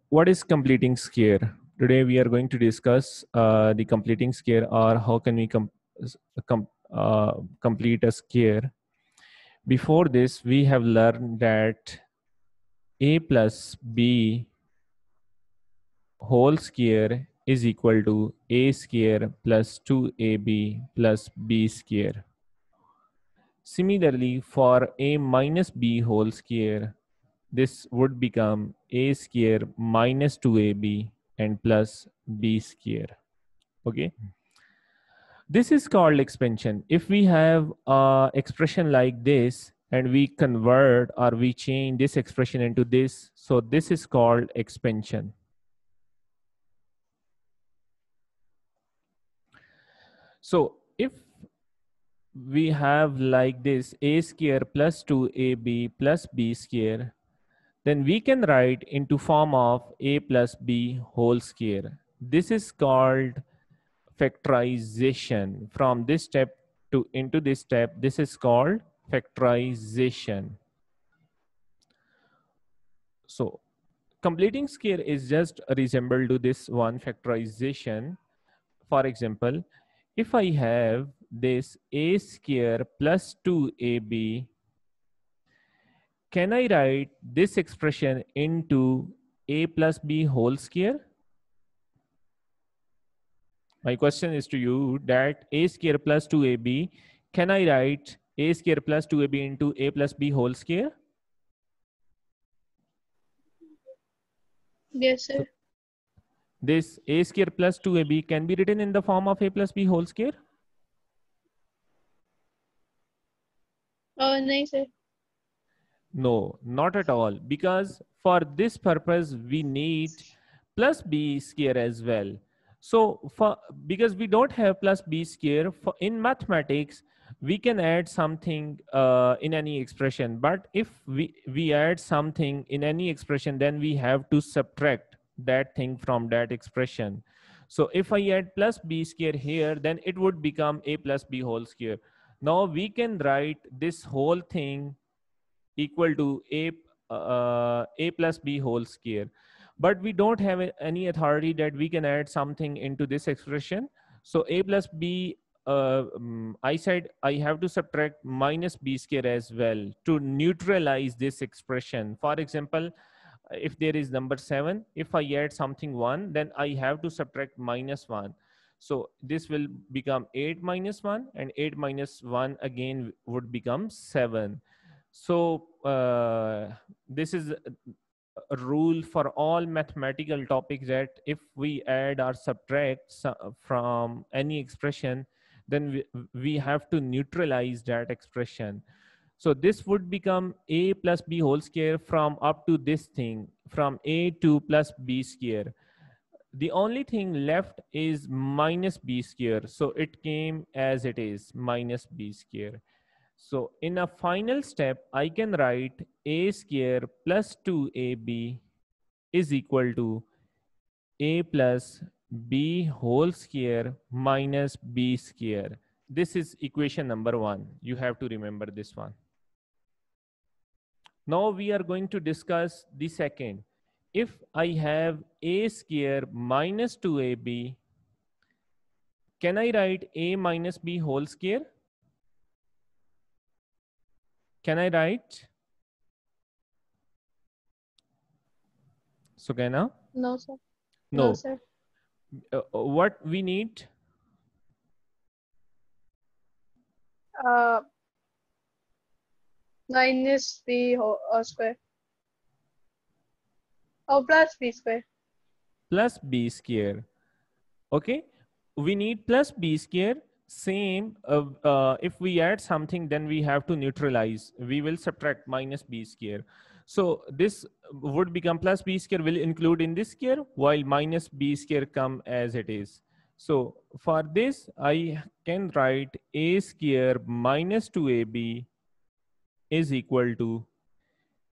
What is completing square? Today we are going to discuss the completing square, or how can we complete a square. Before this, we have learned that a plus b whole square is equal to a square plus 2ab plus b square. Similarly, for a minus b whole square, this would become a square minus 2ab and plus b square. Okay, this is called expansion. If we have a expression like this and we convert or we change this expression into this, so this is called expansion. So if we have like this a square plus 2ab plus b square, then we can write into form of a plus b whole square. This is called factorization. From this step to into this step, this is called factorization. So completing square is just resemble to this one, factorization. For example, if I have this a square plus 2ab, can I write this expression into a plus b whole square? My question is to you that a square plus 2ab, can I write a square plus 2ab into a plus b whole square? Yes, sir. So this a square plus 2ab can be written in the form of a plus b whole square? No, sir. No, not at all. Because for this purpose, we need plus b square as well. So because we don't have plus b square, in mathematics, we can add something in any expression. But if we add something in any expression, then we have to subtract that thing from that expression. So if I add plus b square here, then it would become a plus b whole square. Now we can write this whole thing equal to a plus b whole square, but we don't have any authority that we can add something into this expression. So a plus b, I said I have to subtract minus b square as well to neutralize this expression. For example, if there is number 7, if I add something 1, then I have to subtract minus 1. So this will become 8 minus 1, and 8 minus 1 again would become 7. So this is a rule for all mathematical topics, that if we add or subtract from any expression, then we have to neutralize that expression. So this would become a plus b whole square from up to this thing, from a to plus b square. The only thing left is minus b square. So it came as it is, minus b square. So in a final step, I can write a square plus 2ab is equal to a plus b whole square minus b square. This is equation number 1. You have to remember this one. Now we are going to discuss the second. If I have a square minus 2ab, can I write a minus b whole square? Can I write? Sugena? No, sir. No. No, sir. What we need? Uh, minus b whole square. Oh, plus b square. Plus b square. Okay, we need plus b square. Same, if we add something, then we have to neutralize. We will subtract minus b square. So this would become plus b square will include in this square, while minus b square come as it is. So for this, I can write a square minus 2ab is equal to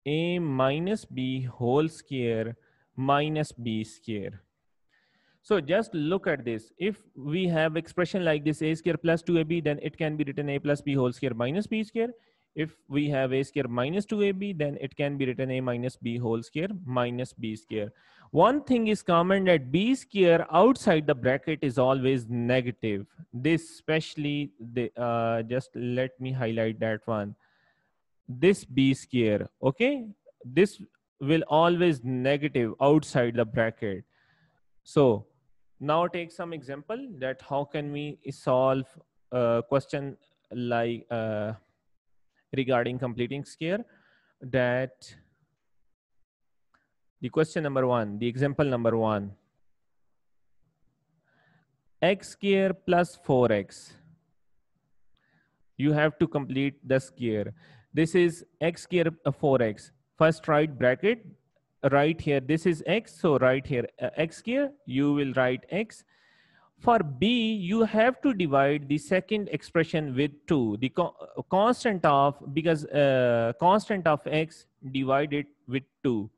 a minus b whole square minus b square. So just look at this. If we have expression like this a square plus 2ab, then it can be written a plus b whole square minus b square. If we have a square minus 2ab, then it can be written a minus b whole square minus b square. One thing is common, that b square outside the bracket is always negative. This especially, just let me highlight that one. This b square, okay? This will always negative outside the bracket. So now take some example that how can we solve a question like regarding completing square. That the question number one, the example number one, x square plus 4x. You have to complete the square. This is x square 4x. First write bracket, right here this is x, so right here x square, you will write x. For b, you have to divide the second expression with 2. The constant of, because constant of x divided with 2.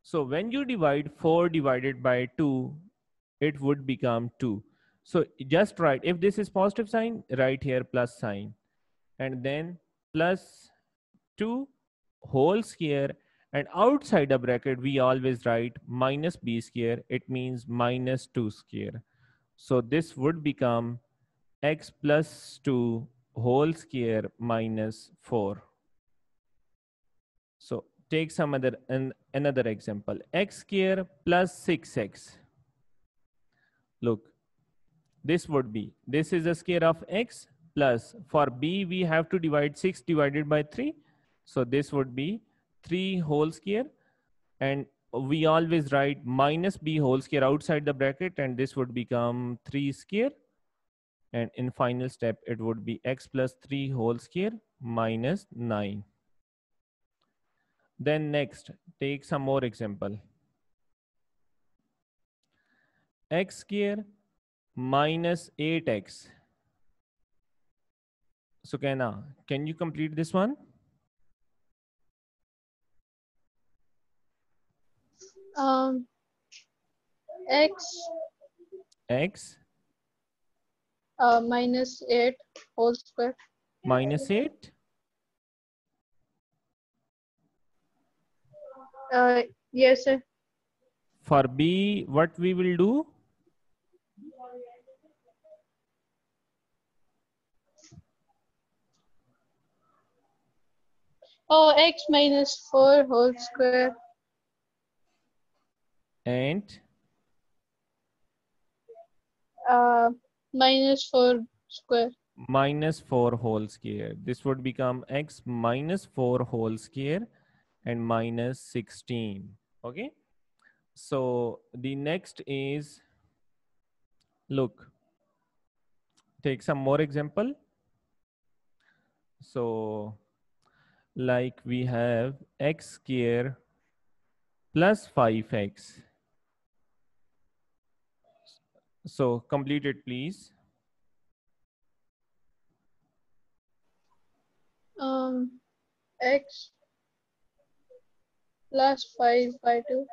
So when you divide 4 divided by 2, it would become 2. So just write, if this is positive sign, write here plus sign, and then plus 2 whole square, and outside the bracket we always write minus b square, it means minus 2 square. So this would become x plus 2 whole square minus 4. So take some other another example, x square plus 6x. Look, this would be, this is a square of x, plus for b we have to divide 6 divided by 3. So this would be 3 whole square, and we always write minus b whole square outside the bracket, and this would become 3 square. And in final step, it would be x plus 3 whole square minus 9. Then next, take some more example. X square minus 8x. So can you complete this one? X X minus 8 whole square. minus 8. Yes, sir. For B, what we will do? Oh, x minus 4 whole square. And Minus 4 square. minus 4 whole square. This would become x minus 4 whole square and minus 16. Okay. So the next is, look, take some more example. So like we have x square plus 5x. So complete it, please. X plus 5 by 2.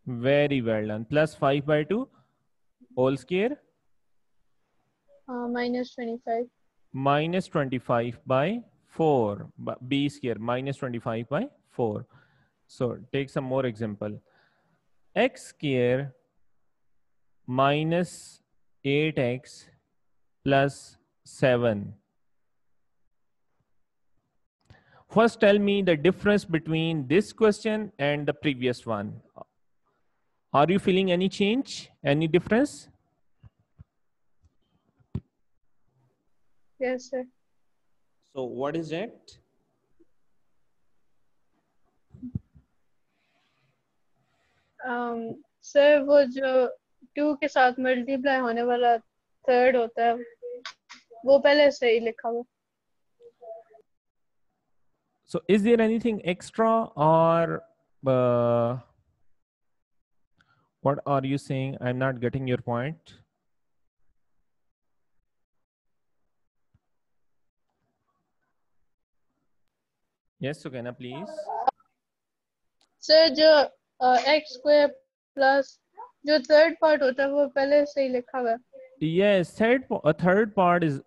Very well done. Plus 5 by 2 whole square Minus 25. minus 25 by 4. B square minus 25 by 4. So take some more example. X square minus 8x plus 7. First, tell me the difference between this question and the previous one. Are you feeling any change, any difference? Yes, sir. So what is that? Sir वो जो 2 के साथ multiply होने वाला third होता है वो पहले से ही लिखा हुआ. So is there anything extra, or what are you saying? I'm not getting your point. Yes, Sukena, please. Sir जो x स्क्वायर प्लस जो थर्ड पार्ट होता है वो पहले से ही लिखा हुआ है. Yes, a third part is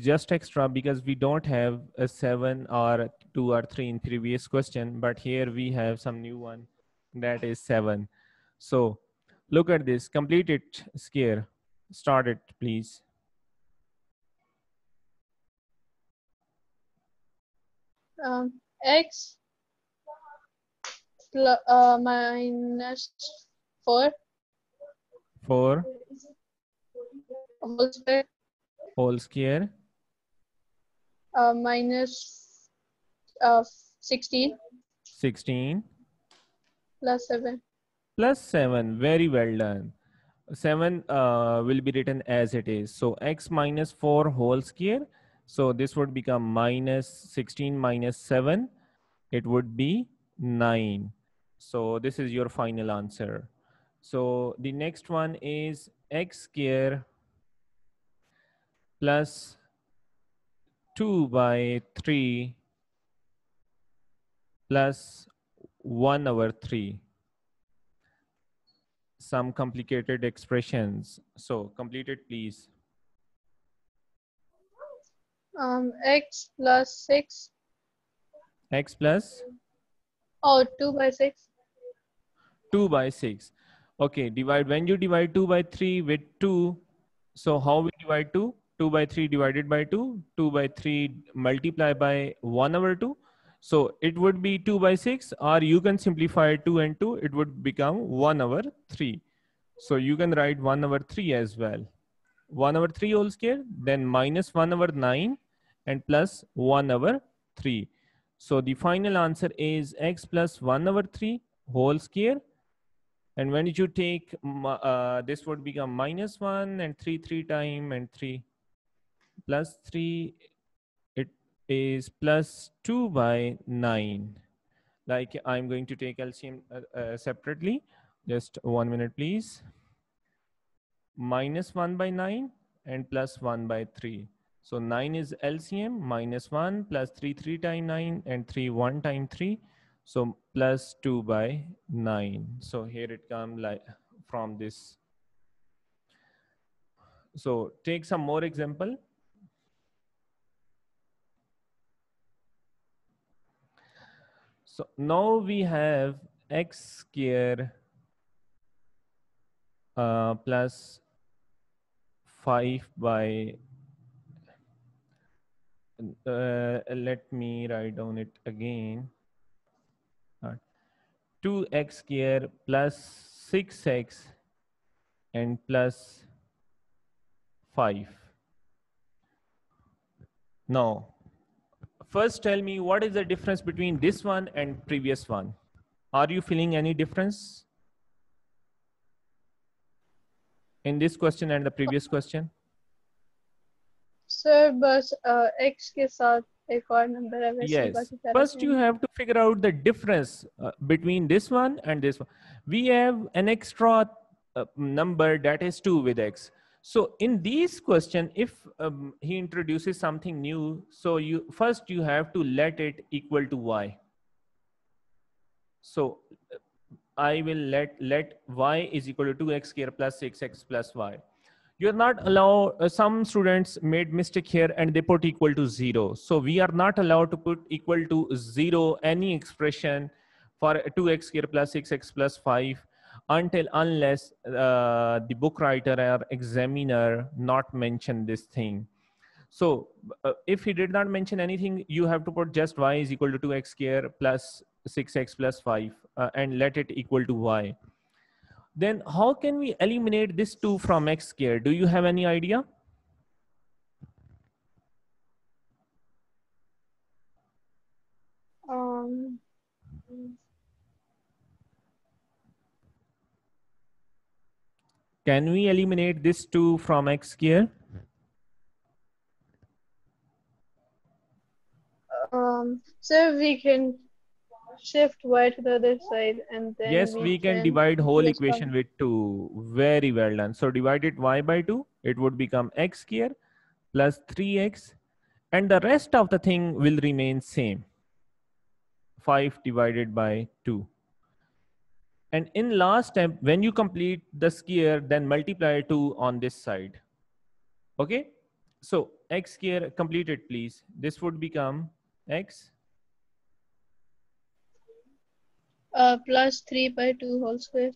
just extra because we don't have a 7 or 2 or 3 in previous question, but here we have some new one that is 7. So look at this, complete it, Scare. Start it, please. X minus 4 4 whole square whole square minus 16 16 plus 7. plus 7. Very well done. 7 will be written as it is. So x minus 4 whole square. So this would become minus 16 minus 7. It would be 9. So this is your final answer. So the next one is x square plus 2 by 3 plus 1 over 3. Some complicated expressions. So complete it, please. X plus 6. X plus? Oh, 2 by 6. 2 by 6. Okay, when you divide 2 by 3 with 2, so how we divide 2? 2 by 3 divided by 2, 2 by 3 multiply by 1 over 2. So it would be 2 by 6, or you can simplify 2 and 2, it would become 1 over 3. So you can write 1 over 3 as well. 1 over 3 whole square, then minus 1 over 9 and plus 1 over 3. So the final answer is x plus 1 over 3 whole square. And when you take, this would become minus 1 and 3 time and 3 plus 3, it is plus 2 by 9. Like I'm going to take LCM separately. Just 1 minute, please. Minus 1 by 9 and plus 1 by 3. So 9 is LCM, minus 1 plus 3 time 9 and 3 1 time 3. So plus 2 by 9. So here it comes like from this. So take some more example. So now we have x square plus 5 by, let me write down it again. 2x square plus 6x and plus 5. Now, first tell me what is the difference between this one and previous one? Are you feeling any difference in this question and the previous question? Sir, बस x के साथ एक और number है वैसे ही Yes. बाकी सारे First, you same. have to figure out the difference between this one and this one. We have an extra number that is 2 with x. So in this question, if he introduces something new, so you have to let it equal to y. So I will let y is equal to 2x square plus 6x plus y. You're not allowed, some students made mistake here and they put equal to 0. So we are not allowed to put equal to 0 any expression for 2x square plus 6x plus 5 unless the book writer or examiner not mention this thing. So if he did not mention anything, you have to put just y is equal to 2x square plus 6x plus 5 and let it equal to y. Then how can we eliminate this 2 from x square? Do you have any idea? Can we eliminate this 2 from x square? So we can shift y to the other side and then Yes, we can divide whole equation with 2. Very well done. So divided y by 2, it would become x square plus 3x, and the rest of the thing will remain same. 5 divided by 2. And in last step, when you complete the square, then multiply 2 on this side. Okay, so x square completed, please. This would become x plus 3 by 2 whole square.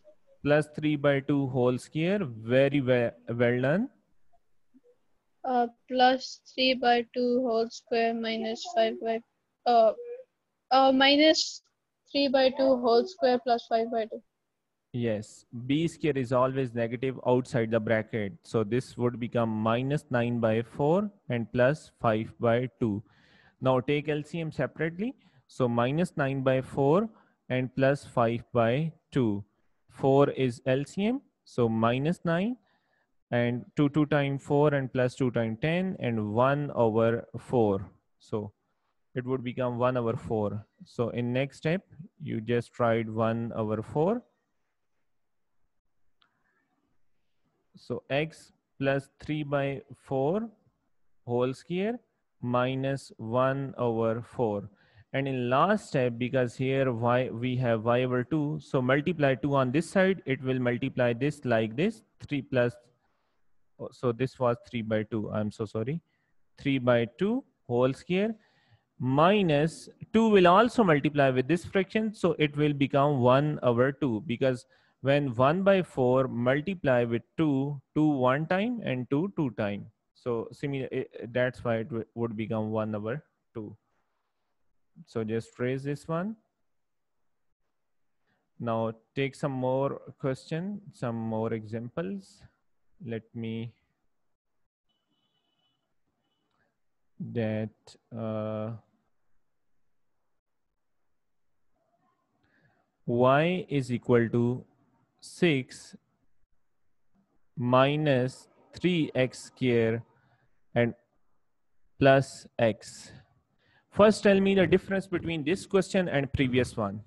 plus 3 by 2 whole square. Very well done. Plus 3 by 2 whole square minus 5 by minus 3 by 2 whole square plus 5 by 2. Yes, b square is always negative outside the bracket. So this would become minus 9 by 4 and plus 5 by 2. Now take LCM separately. So minus 9 by 4 and plus 5 by 2. 4 is LCM. So minus 9 and 2 times 4 and plus 2 times 10 and 1 over 4. So it would become 1 over 4. So in next step, you just write 1 over 4. So x plus 3 by 4 whole square minus 1 over 4. And in last step, because here y, we have y over 2, so multiply 2 on this side, it will multiply this like this, 3 plus, so this was 3 by 2, I'm so sorry, 3 by 2 whole square minus 2 will also multiply with this fraction, so it will become 1 over 2, because when 1 by 4 multiply with 2, 2 one time and 2 two time. So similar, that's why it would become 1 over 2. So just raise this one. Now take some more question, some more examples. Let me that y is equal to 6 minus 3x square and plus x. First, tell me the difference between this question and previous one.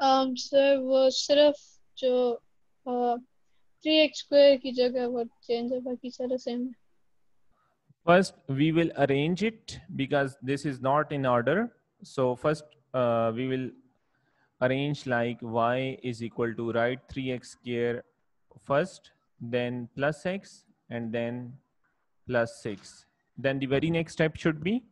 Sir वो सिर्फ जो 3x square की जगह वो change है, बाकी सारा same है. First, we will arrange it because this is not in order. So first, we will arrange like y is equal to write 3x square first, then plus x, and then plus 6. Then the very next step should be?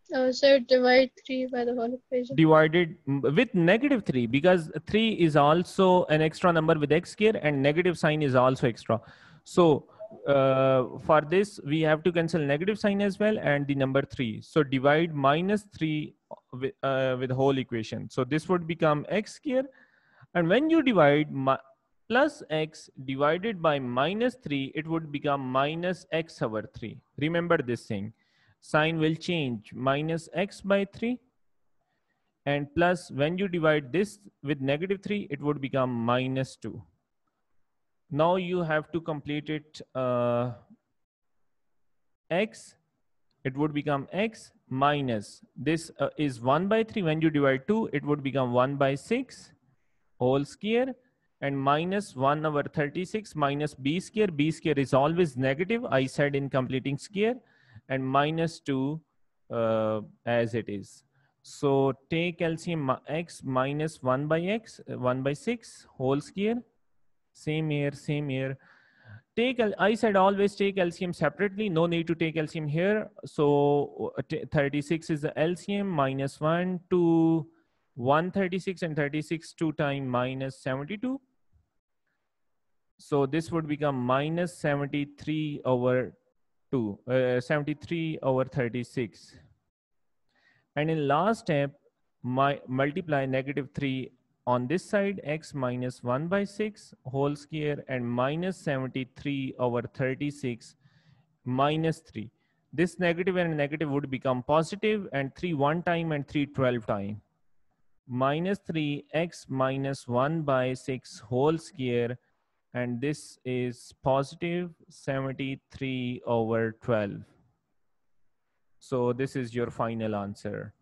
Sir, divide 3 by the whole equation. Divided with negative 3, because 3 is also an extra number with x square and negative sign is also extra. So for this, we have to cancel negative sign as well and the number 3. So divide minus 3 with whole equation. So this would become x square. And when you divide plus x divided by minus 3, it would become minus x over 3. Remember this thing. Sign will change, minus x by 3. And plus, when you divide this with negative 3, it would become minus 2. Now you have to complete it x. It would become x minus, this is 1 by 3. When you divide 2, it would become 1 by 6 whole square and minus 1 over 36 minus b square. B square is always negative, I said in completing square, and minus 2 as it is. So take LCM x minus 1 by x, 1 by 6 whole square. Same here, same here. Take, I said always take LCM separately. No need to take LCM here. So 36 is the LCM, minus 1 to 136 and 36 2 times minus 72. So this would become minus 73 over 2, 73 over 36. And in last step, multiply negative 3 on this side, x minus 1 by 6 whole square and minus 73 over 36 minus 3. This negative and negative would become positive, and 3 one time and 3 12 time. Minus 3 x minus 1 by 6 whole square, and this is positive 73 over 12. So this is your final answer.